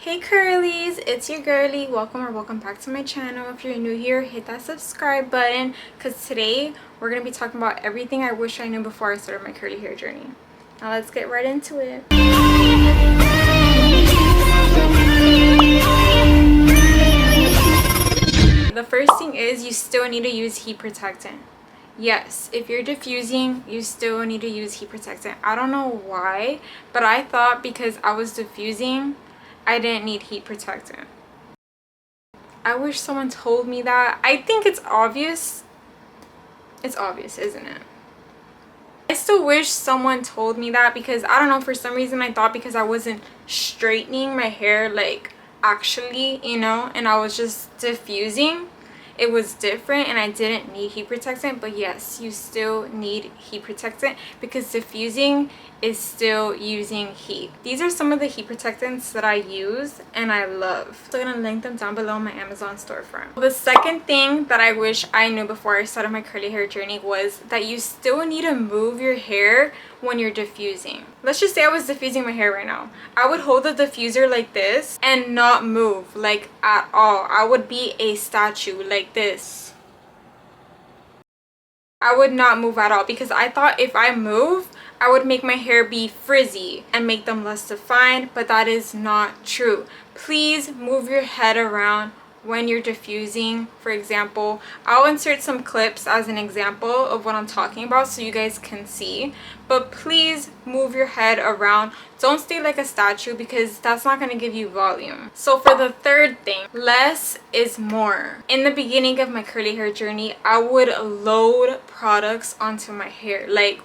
Hey curlies, it's your girly. Welcome back to my channel. If you're new here, hit that subscribe button because today we're going to be talking about everything I wish I knew before I started my curly hair journey. Now let's get right into it. The first thing is you still need to use heat protectant. Yes, if you're diffusing, you still need to use heat protectant. I don't know why, but I thought because I was diffusing, I didn't need heat protectant. I wish someone told me that. I think it's obvious. It's obvious, isn't it? I still wish someone told me that because I don't know, for some reason I thought because I wasn't straightening my hair like actually, you know, and I was just diffusing, it was different and I didn't need heat protectant. But yes, you still need heat protectant because diffusing is still using heat. These are some of the heat protectants that I use and I love. So I'm gonna link them down below in my Amazon storefront. The second thing that I wish I knew before I started my curly hair journey was that you still need to move your hair when you're diffusing. Let's just say I was diffusing my hair right now. I would hold the diffuser like this and not move like at all. I would be a statue like this. I would not move at all because I thought if I move, I would make my hair be frizzy and make them less defined, but that is not true. Please move your head around when you're diffusing. For example, I'll insert some clips as an example of what I'm talking about so you guys can see, but please move your head around. Don't stay like a statue because that's not going to give you volume. So for the third thing, less is more. In the beginning of my curly hair journey, I would load products onto my hair. Like,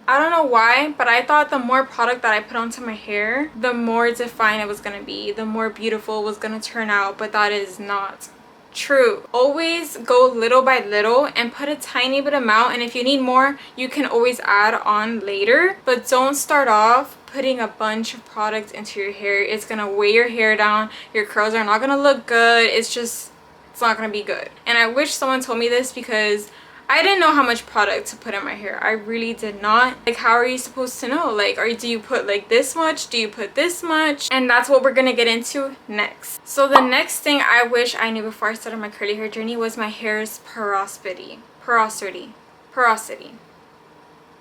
I don't know why, but I thought the more product that I put onto my hair, the more defined it was going to be, the more beautiful it was going to turn out, but that is not true. Always go little by little and put a tiny bit amount, and if you need more, you can always add on later, but don't start off putting a bunch of product into your hair. It's going to weigh your hair down. Your curls are not going to look good. It's not going to be good. And I wish someone told me this because I didn't know how much product to put in my hair. I really did not. Like, how are you supposed to know? Like, do you put like this much? Do you put this much? And that's what we're gonna get into next. So the next thing I wish I knew before I started my curly hair journey was my hair's porosity.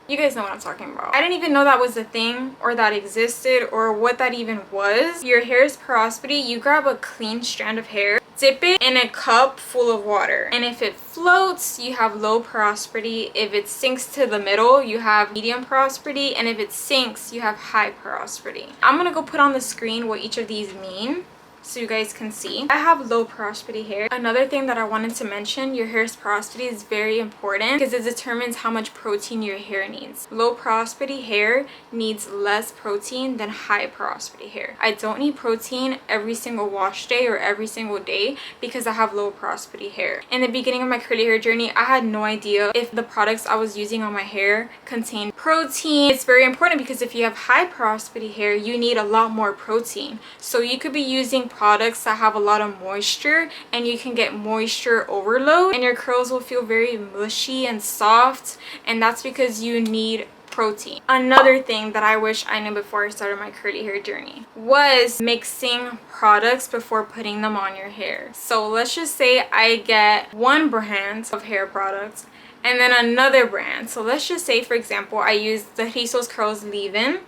You guys know what I'm talking about. I didn't even know that was a thing or that existed or what that even was. Your hair's porosity, you grab a clean strand of hair, dip it in a cup full of water, and if it floats, you have low porosity. If it sinks to the middle, you have medium porosity, and if it sinks, you have high porosity. I'm gonna go put on the screen what each of these mean so you guys can see. I have low porosity hair. Another thing that I wanted to mention, your hair's porosity is very important because it determines how much protein your hair needs. Low porosity hair needs less protein than high porosity hair. I don't need protein every single wash day or every single day because I have low porosity hair. In the beginning of my curly hair journey, I had no idea if the products I was using on my hair contained protein. It's very important because if you have high porosity hair, you need a lot more protein. So you could be using products that have a lot of moisture and you can get moisture overload and your curls will feel very mushy and soft, and that's because you need protein. Another thing that I wish I knew before I started my curly hair journey was mixing products before putting them on your hair. So let's just say I get one brand of hair products and then another brand. So let's just say, for example, I use the Rizos Curls leave-in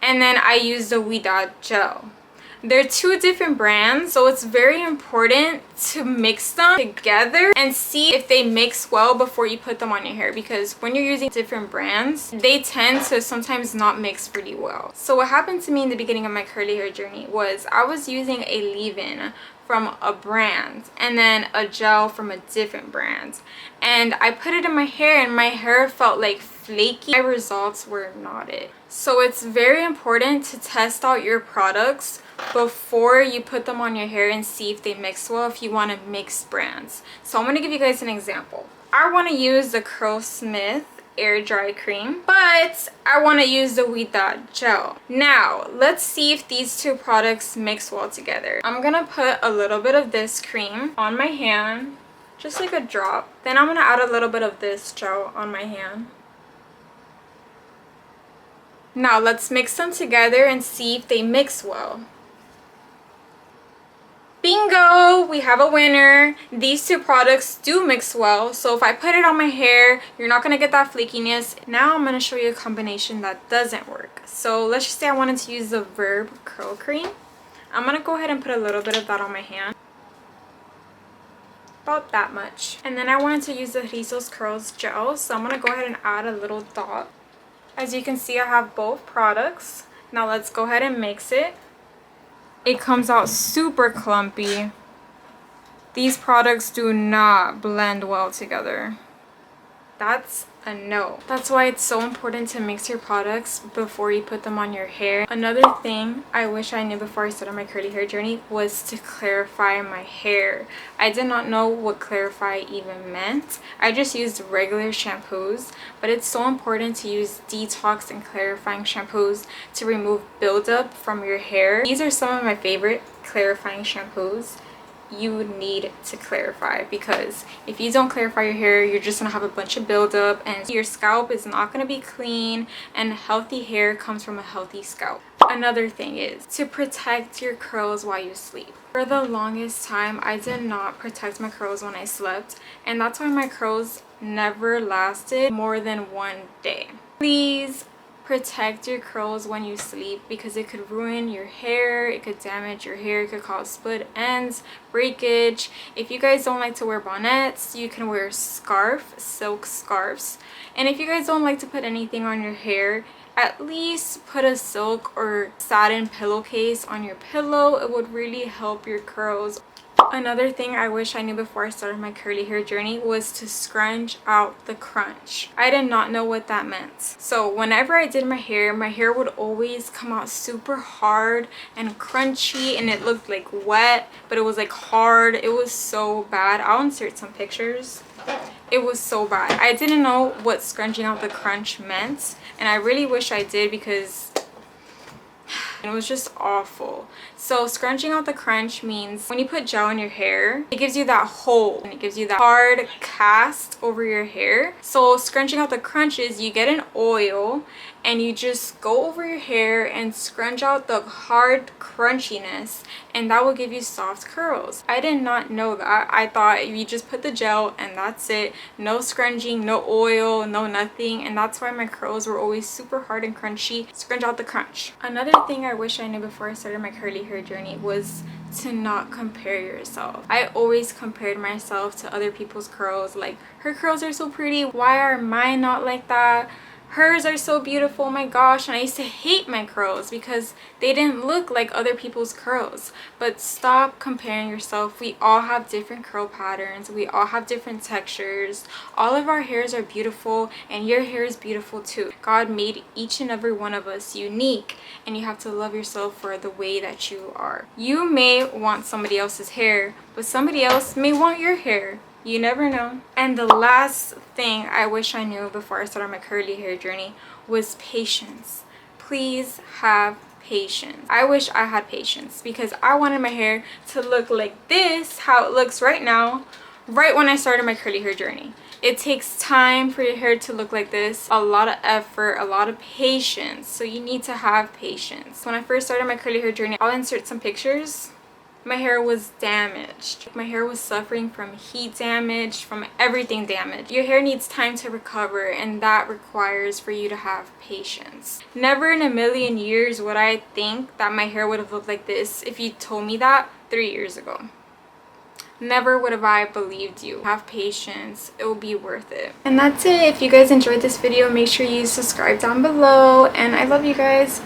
and then I use the Huida gel. They're two different brands, so it's very important to mix them together and see if they mix well before you put them on your hair, because when you're using different brands, they tend to sometimes not mix really well. So what happened to me in the beginning of my curly hair journey was I was using a leave-in from a brand and then a gel from a different brand, and I put it in my hair and my hair felt like flaky. My results were not it. So it's very important to test out your products before you put them on your hair and see if they mix well if you want to mix brands. So I'm going to give you guys an example. I want to use the Curlsmith air dry cream, but I want to use the Huida gel. Now let's see if these two products mix well together. I'm gonna put a little bit of this cream on my hand, just like a drop. Then I'm gonna add a little bit of this gel on my hand. Now let's mix them together and see if they mix well. Bingo! We have a winner. These two products do mix well, so if I put it on my hair, you're not going to get that flakiness. Now I'm going to show you a combination that doesn't work. So let's just say I wanted to use the Verb Curl Cream. I'm going to go ahead and put a little bit of that on my hand. About that much. And then I wanted to use the Rizos Curls Gel, so I'm going to go ahead and add a little dot. As you can see, I have both products. Now let's go ahead and mix it. It comes out super clumpy. These products do not blend well together. That's a no. That's why it's so important to mix your products before you put them on your hair. Another thing I wish I knew before I started my curly hair journey was to clarify my hair. I did not know what clarify even meant. I just used regular shampoos, but it's so important to use detox and clarifying shampoos to remove buildup from your hair. These are some of my favorite clarifying shampoos. You need to clarify, because if you don't clarify your hair, you're just gonna have a bunch of buildup and your scalp is not gonna be clean, and healthy hair comes from a healthy scalp. Another thing is to protect your curls while you sleep. For the longest time, I did not protect my curls when I slept, and that's why my curls never lasted more than 1 day. Please protect your curls when you sleep, because it could ruin your hair, it could damage your hair, it could cause split ends, breakage. If you guys don't like to wear bonnets, you can wear silk scarves. And if you guys don't like to put anything on your hair, at least put a silk or satin pillowcase on your pillow. It would really help your curls. Another thing I wish I knew before I started my curly hair journey was to scrunch out the crunch. I did not know what that meant. So whenever I did my hair would always come out super hard and crunchy, and it looked like wet, but it was like hard. It was so bad. I'll insert some pictures. It was so bad. I didn't know what scrunching out the crunch meant, and I really wish I did, because it was just awful. So scrunching out the crunch means when you put gel in your hair, it gives you that hold and it gives you that hard cast over your hair. So scrunching out the crunch is you get an oil and you just go over your hair and scrunch out the hard crunchiness, and that will give you soft curls. I did not know that. I thought you just put the gel and that's it. No scrunching, no oil, no nothing, and that's why my curls were always super hard and crunchy. Scrunch out the crunch. Another thing I wish I knew before I started my curly hair journey was to not compare yourself. I always compared myself to other people's curls, like, her curls are so pretty, why are mine not like that? Hers are so beautiful, oh my gosh. And I used to hate my curls because they didn't look like other people's curls. But stop comparing yourself. We all have different curl patterns. We all have different textures. All of our hairs are beautiful, and your hair is beautiful too. God made each and every one of us unique, and you have to love yourself for the way that you are. You may want somebody else's hair, but somebody else may want your hair. You never know. And the last thing I wish I knew before I started my curly hair journey was patience. Please have patience. I wish I had patience, because I wanted my hair to look like this, how it looks right now, right when I started my curly hair journey. It takes time for your hair to look like this, a lot of effort, a lot of patience. So you need to have patience. When I first started my curly hair journey, I'll insert some pictures. My hair was damaged. My hair was suffering from heat damage, from everything damaged. Your hair needs time to recover, and that requires for you to have patience. Never in a million years would I think that my hair would have looked like this if you told me that 3 years ago. Never would have I believed you. Have patience. It will be worth it. And that's it. If you guys enjoyed this video, make sure you subscribe down below, and I love you guys.